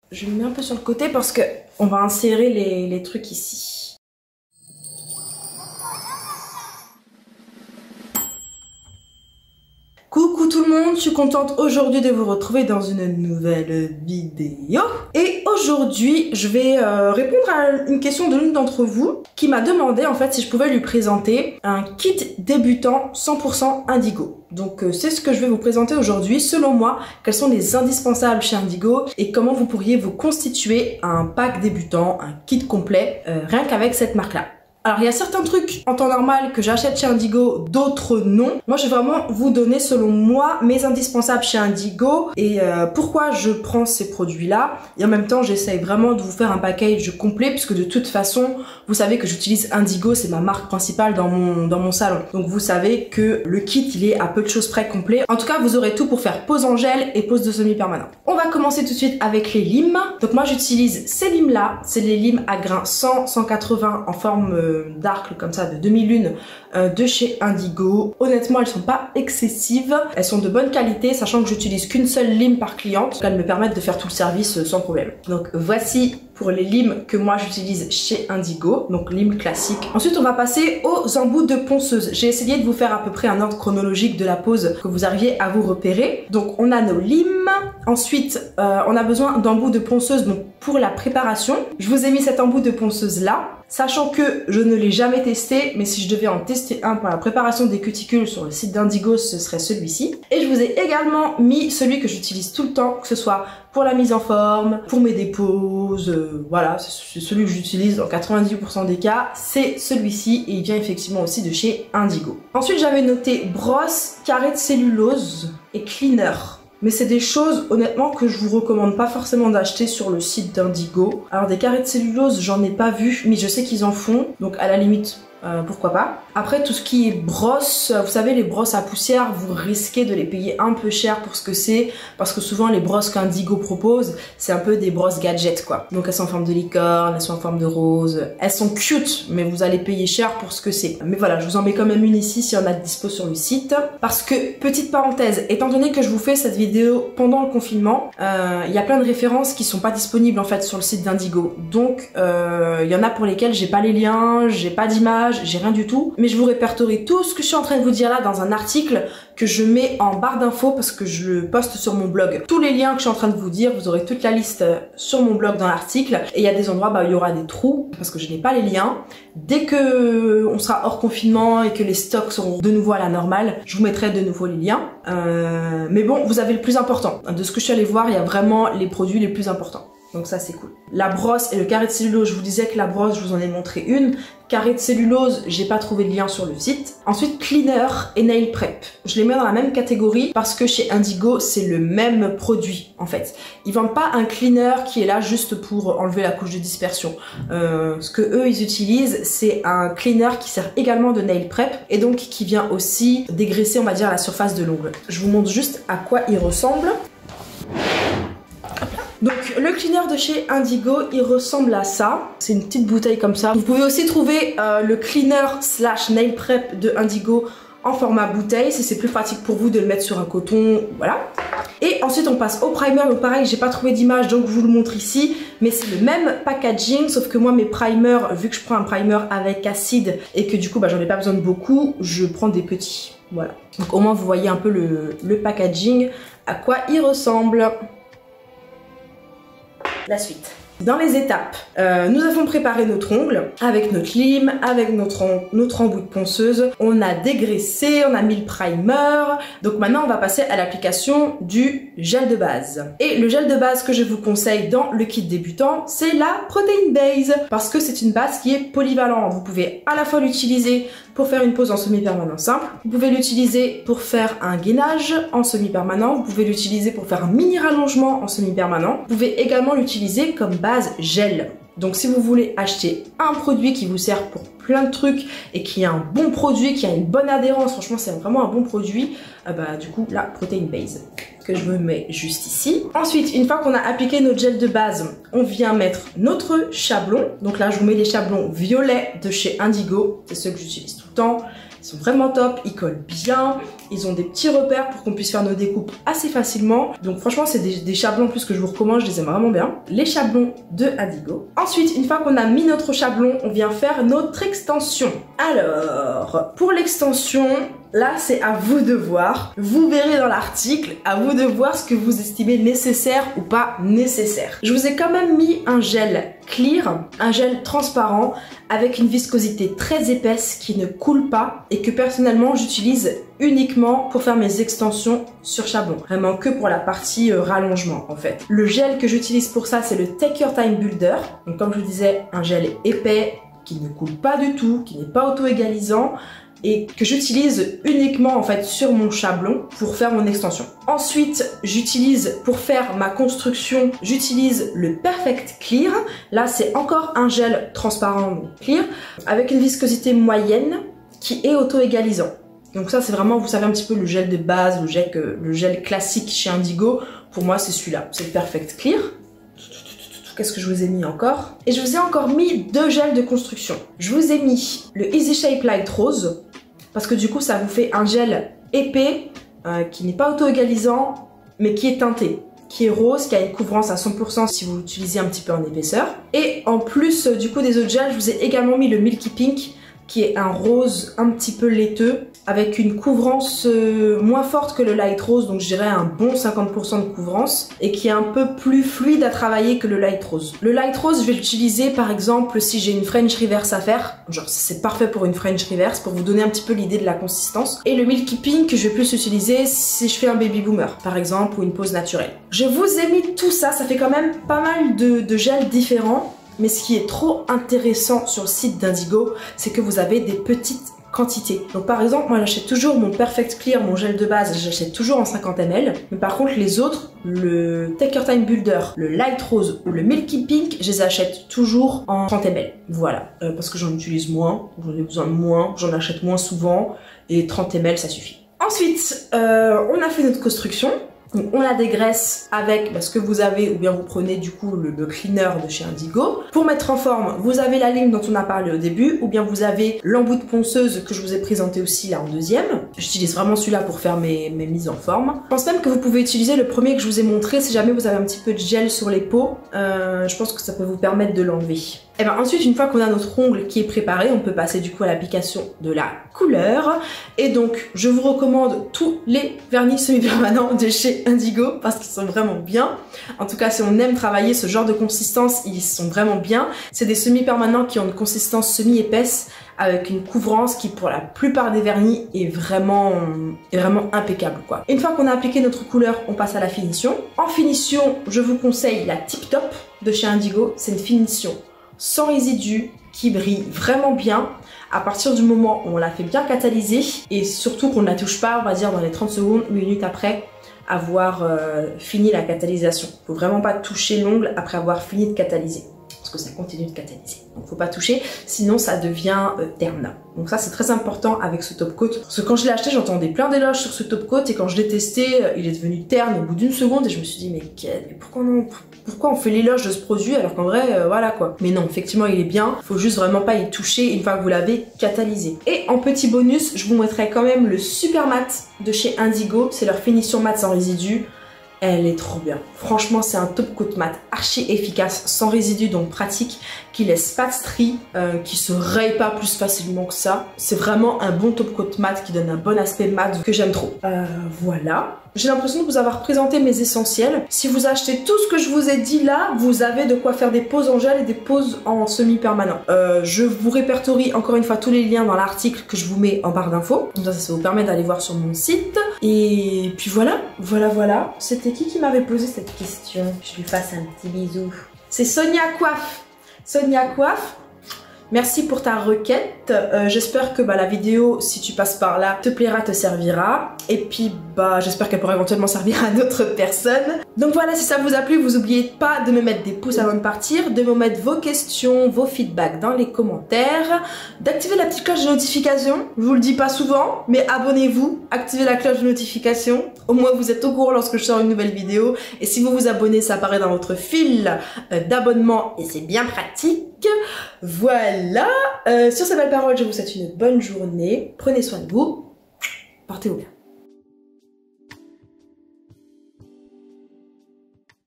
Je le mets un peu sur le côté parce que on va insérer les trucs ici. Coucou tout le monde, je suis contente aujourd'hui de vous retrouver dans une nouvelle vidéo. Et aujourd'hui, je vais répondre à une question de l'une d'entre vous qui m'a demandé en fait si je pouvais lui présenter un kit débutant 100% Indigo. Donc c'est ce que je vais vous présenter aujourd'hui. Selon moi, quels sont les indispensables chez Indigo et comment vous pourriez vous constituer un pack débutant, un kit complet, rien qu'avec cette marque-là. Alors il y a certains trucs en temps normal que j'achète chez Indigo, d'autres non. Moi je vais vraiment vous donner selon moi mes indispensables chez Indigo et pourquoi je prends ces produits là. Et en même temps j'essaye vraiment de vous faire un package complet puisque de toute façon vous savez que j'utilise Indigo, c'est ma marque principale dans mon salon. Donc vous savez que le kit il est à peu de choses près complet. En tout cas vous aurez tout pour faire pose en gel et pose de semi-permanent. On va commencer tout de suite avec les limes. Donc moi j'utilise ces limes là, c'est les limes à grains 100-180 en forme d'arc comme ça de demi-lune de chez Indigo. Honnêtement elles sont pas excessives, elles sont de bonne qualité sachant que j'utilise qu'une seule lime par cliente, donc elles me permettent de faire tout le service sans problème. Donc voici pour les limes que moi j'utilise chez Indigo, donc limes classiques. Ensuite on va passer aux embouts de ponceuse. J'ai essayé de vous faire à peu près un ordre chronologique de la pose que vous arriviez à vous repérer. Donc on a nos limes, ensuite on a besoin d'embouts de ponceuse donc pour la préparation. Je vous ai mis cet embout de ponceuse là, sachant que je ne l'ai jamais testé, mais si je devais en tester un pour la préparation des cuticules sur le site d'Indigo, ce serait celui-ci. Et je vous ai également mis celui que j'utilise tout le temps, que ce soit pour la mise en forme, pour mes déposes, voilà, c'est celui que j'utilise dans 98% des cas, c'est celui-ci et il vient effectivement aussi de chez Indigo. Ensuite j'avais noté brosse, carré de cellulose et cleaner. Mais c'est des choses honnêtement que je vous recommande pas forcément d'acheter sur le site d'Indigo. Alors des carrés de cellulose j'en ai pas vu, mais je sais qu'ils en font, donc à la limite pourquoi pas. Après tout ce qui est brosse, vous savez les brosses à poussière, vous risquez de les payer un peu cher pour ce que c'est, parce que souvent les brosses qu'Indigo propose, c'est un peu des brosses gadgets quoi. Donc elles sont en forme de licorne, elles sont en forme de rose, elles sont cute, mais vous allez payer cher pour ce que c'est. Mais voilà, je vous en mets quand même une ici si on a de dispo sur le site. Parce que, petite parenthèse, étant donné que je vous fais cette vidéo pendant le confinement, il y a plein de références qui sont pas disponibles en fait sur le site d'Indigo. Donc il y en a pour lesquelles j'ai pas les liens, j'ai pas d'image, j'ai rien du tout, mais je vous répertorie tout ce que je suis en train de vous dire là dans un article que je mets en barre d'infos parce que je le poste sur mon blog. Tous les liens que je suis en train de vous dire, vous aurez toute la liste sur mon blog dans l'article, et il y a des endroits où il y aura des trous parce que je n'ai pas les liens. Dès que on sera hors confinement et que les stocks seront de nouveau à la normale, je vous mettrai de nouveau les liens. Mais bon, vous avez le plus important. De ce que je suis allée voir, il y a vraiment les produits les plus importants. Donc ça c'est cool. La brosse et le carré de cellulose, je vous disais que la brosse, je vous en ai montré une. Carré de cellulose, j'ai pas trouvé de lien sur le site. Ensuite, cleaner et nail prep. Je les mets dans la même catégorie parce que chez Indigo, c'est le même produit en fait. Ils vendent pas un cleaner qui est là juste pour enlever la couche de dispersion. Ce que eux, ils utilisent, c'est un cleaner qui sert également de nail prep et donc qui vient aussi dégraisser, on va dire, la surface de l'ongle. Je vous montre juste à quoi il ressemble. Donc le cleaner de chez Indigo, il ressemble à ça. C'est une petite bouteille comme ça. Vous pouvez aussi trouver le cleaner slash nail prep de Indigo en format bouteille si c'est plus pratique pour vous de le mettre sur un coton, voilà. Et ensuite on passe au primer. Donc pareil, j'ai pas trouvé d'image donc je vous le montre ici, mais c'est le même packaging sauf que moi mes primers, vu que je prends un primer avec acide et que du coup j'en ai pas besoin de beaucoup, je prends des petits, voilà. Donc au moins vous voyez un peu le packaging, à quoi il ressemble. La suite. Dans les étapes, nous avons préparé notre ongle avec notre lime, avec notre embout de ponceuse. On a dégraissé, on a mis le primer. Donc maintenant, on va passer à l'application du gel de base. Et le gel de base que je vous conseille dans le kit débutant, c'est la Protein Base. Parce que c'est une base qui est polyvalente. Vous pouvez à la fois l'utiliser pour faire une pose en semi-permanent simple. Vous pouvez l'utiliser pour faire un gainage en semi-permanent. Vous pouvez l'utiliser pour faire un mini rallongement en semi-permanent. Vous pouvez également l'utiliser comme base gel. Donc si vous voulez acheter un produit qui vous sert pour plein de trucs et qui est un bon produit, qui a une bonne adhérence, franchement c'est vraiment un bon produit, du coup la Protein Base que je me mets juste ici. Ensuite, une fois qu'on a appliqué notre gel de base, on vient mettre notre chablon. Donc là je vous mets les chablons violets de chez Indigo, c'est ceux que j'utilise tout le temps. Ils sont vraiment top, ils collent bien, ils ont des petits repères pour qu'on puisse faire nos découpes assez facilement. Donc franchement, c'est des chablons en plus que je vous recommande, je les aime vraiment bien. Les chablons de Indigo. Ensuite, une fois qu'on a mis notre chablon, on vient faire notre extension. Alors, pour l'extension, là, c'est à vous de voir. Vous verrez dans l'article, à vous de voir ce que vous estimez nécessaire ou pas nécessaire. Je vous ai quand même mis un gel clear, un gel transparent avec une viscosité très épaisse qui ne coule pas et que personnellement j'utilise uniquement pour faire mes extensions sur chablon. Vraiment que pour la partie rallongement en fait. Le gel que j'utilise pour ça, c'est le Take Your Time Builder. Donc comme je vous disais, un gel épais qui ne coule pas du tout, qui n'est pas auto-égalisant et que j'utilise uniquement en fait sur mon chablon pour faire mon extension. Ensuite, j'utilise pour faire ma construction, j'utilise le Perfect Clear. Là, c'est encore un gel transparent, donc clear, avec une viscosité moyenne qui est auto-égalisant. Donc ça, c'est vraiment, vous savez, un petit peu le gel de base, le gel classique chez Indigo. Pour moi, c'est celui-là, c'est le Perfect Clear. Qu'est-ce que je vous ai mis encore? Et je vous ai encore mis 2 gels de construction. Je vous ai mis le Easy Shape Light Rose, parce que du coup, ça vous fait un gel épais, qui n'est pas auto-égalisant, mais qui est teinté, qui est rose, qui a une couvrance à 100% si vous l'utilisez un petit peu en épaisseur. Et en plus, du coup, des autres gels, je vous ai également mis le Milky Pink, qui est un rose un petit peu laiteux, avec une couvrance moins forte que le Light Rose, donc je dirais un bon 50% de couvrance, et qui est un peu plus fluide à travailler que le Light Rose. Le Light Rose, je vais l'utiliser par exemple si j'ai une French Reverse à faire, genre c'est parfait pour une French Reverse, pour vous donner un petit peu l'idée de la consistance. Et le Milky Pink, je vais plus l'utiliser si je fais un baby boomer, par exemple, ou une pose naturelle. Je vous ai mis tout ça, ça fait quand même pas mal de gels différents. Mais ce qui est trop intéressant sur le site d'Indigo, c'est que vous avez des petites quantités. Donc par exemple, moi j'achète toujours mon Perfect Clear, mon gel de base, j'achète toujours en 50 ml. Mais par contre les autres, le Take Your Time Builder, le Light Rose ou le Milky Pink, je les achète toujours en 30 ml. Voilà, parce que j'en utilise moins, j'en ai besoin de moins, j'en achète moins souvent et 30 ml ça suffit. Ensuite, on a fait notre construction. Donc on la dégraisse avec ce que vous avez, ou bien vous prenez du coup le cleaner de chez Indigo. Pour mettre en forme, vous avez la lime dont on a parlé au début, ou bien vous avez l'embout de ponceuse que je vous ai présenté aussi là en deuxième. J'utilise vraiment celui-là pour faire mes mises en forme. Je pense même que vous pouvez utiliser le premier que je vous ai montré si jamais vous avez un petit peu de gel sur les peaux. Je pense que ça peut vous permettre de l'enlever. Et bien ensuite, une fois qu'on a notre ongle qui est préparé, on peut passer du coup à l'application de la couleur. Et donc, je vous recommande tous les vernis semi-permanents de chez Indigo parce qu'ils sont vraiment bien. En tout cas, si on aime travailler ce genre de consistance, ils sont vraiment bien. C'est des semi-permanents qui ont une consistance semi-épaisse avec une couvrance qui, pour la plupart des vernis, est vraiment impeccable, quoi. Une fois qu'on a appliqué notre couleur, on passe à la finition. En finition, je vous conseille la Tip Top de chez Indigo. C'est une finition sans résidus, qui brille vraiment bien à partir du moment où on la fait bien catalyser et surtout qu'on ne la touche pas, on va dire dans les 30 secondes, une minute après avoir fini la catalysation. Faut vraiment pas toucher l'ongle après avoir fini de catalyser parce que ça continue de catalyser. Donc faut pas toucher, sinon ça devient terne. Donc ça c'est très important avec ce top coat. Parce que quand je l'ai acheté, j'entendais plein d'éloges sur ce top coat et quand je l'ai testé, il est devenu terne au bout d'une seconde et je me suis dit mais pourquoi on fait l'éloge de ce produit alors qu'en vrai voilà quoi. Mais non, effectivement il est bien, faut juste vraiment pas y toucher une fois que vous l'avez catalysé. Et en petit bonus, je vous mettrai quand même le Super Matte de chez Indigo, c'est leur finition matte sans résidus. Elle est trop bien. Franchement, c'est un top coat mat archi efficace, sans résidus, donc pratique, qui laisse pas de stries, qui se raye pas plus facilement que ça. C'est vraiment un bon top coat mat qui donne un bon aspect mat que j'aime trop. Voilà. J'ai l'impression de vous avoir présenté mes essentiels. Si vous achetez tout ce que je vous ai dit là, vous avez de quoi faire des poses en gel et des poses en semi-permanent. Je vous répertorie encore une fois tous les liens dans l'article que je vous mets en barre d'infos. Comme ça vous permet d'aller voir sur mon site. Et puis voilà. C'était qui m'avait posé cette question? Je lui fasse un petit bisou. C'est Sonia Coiffe. Sonia Coiffe. Merci pour ta requête, j'espère que la vidéo, si tu passes par là, te plaira, te servira. Et puis j'espère qu'elle pourra éventuellement servir à d'autres personnes. Donc voilà, si ça vous a plu, vous n'oubliez pas de me mettre des pouces avant de partir, de me mettre vos questions, vos feedbacks dans les commentaires, d'activer la petite cloche de notification. Je vous le dis pas souvent, mais abonnez-vous, activez la cloche de notification. Au moins vous êtes au courant lorsque je sors une nouvelle vidéo. Et si vous vous abonnez, ça apparaît dans votre fil d'abonnement et c'est bien pratique. Voilà, sur ces belles paroles, je vous souhaite une bonne journée. Prenez soin de vous. Portez-vous bien.